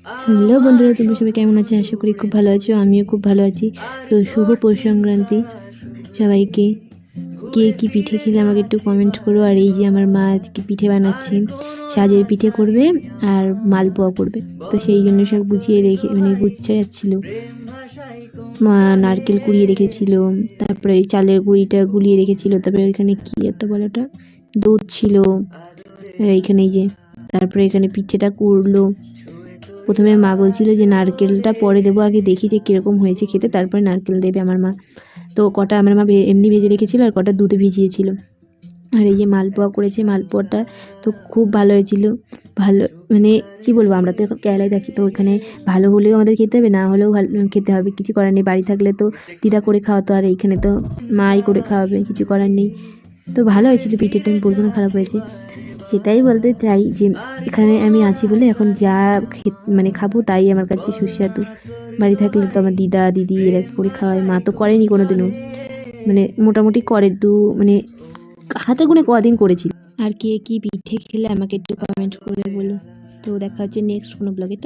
Hello বন্ধুরা, তোমরা সবাই কেমন আছো? আশা করি খুব ভালো আছো। আমিও খুব ভালো আছি। তো শুভ পৌষ সংক্রান্তি সবাইকে। কে কী পিঠে খেলে আমাকে একটু কমেন্ট করো। আর এই যে আমার মা আজকে পিঠে বানাচ্ছে, সাজের পিঠে করবে আর মালপোয়া করবে। তো সেই জন্য সব গুছিয়ে রেখে গুছিয়ে যাচ্ছিল। মা নারকেল কুড়িয়ে রেখেছিল, তারপরে ওই চালের গুঁড়িটা গুলিয়ে রেখেছিল, তারপরে ওইখানে কি একটা বলাটা দুধ ছিল। আর এইখানে এই যে তারপরে এখানে পিঠেটা করলো। প্রথমে মা বলছিল যে নারকেলটা পরে দেবো, আগে দেখি যে কীরকম হয়েছে খেতে, তারপরে নারকেল দেবে আমার মা। তো কটা আমার মা এমনি ভেজে রেখেছিলো আর কটা দুধে ভিজিয়েছিল। আর এই যে মালপোয়া করেছে, মালপোয়াটা তো খুব ভালো হয়েছিল। ভালো কী বলবো, আমরা তো এখন কেরালায় থাকি, তো এখানে ভালো হলেও আমাদের খেতে হবে, না হলেও ভালো খেতে হবে, কিছু করার নেই। বাড়ি থাকলে তো দিদা করে খাওয়াতো, আর এইখানে তো মাই করে খাওয়াবে, কিছু করার নেই। তো ভালো হয়েছিল পিঠেটা, আমি বলবো না খারাপ হয়েছে। সেটাই বলতে চাই যে এখানে আমি আছি বলে এখন যা খাবো তাই আমার কাছে সুস্বাদু। বাড়ি থাকলে তো আমার দিদা দিদি এরা করে খাওয়ায়, মা তো করেনি কোনো দিনও। মোটামুটি করে হাতে গুনে কদিন করেছিল। আর কে কী পিঠে খেলে আমাকে একটু কমেন্ট করে বলো। তো দেখা হচ্ছে নেক্সট কোনো ব্লগে।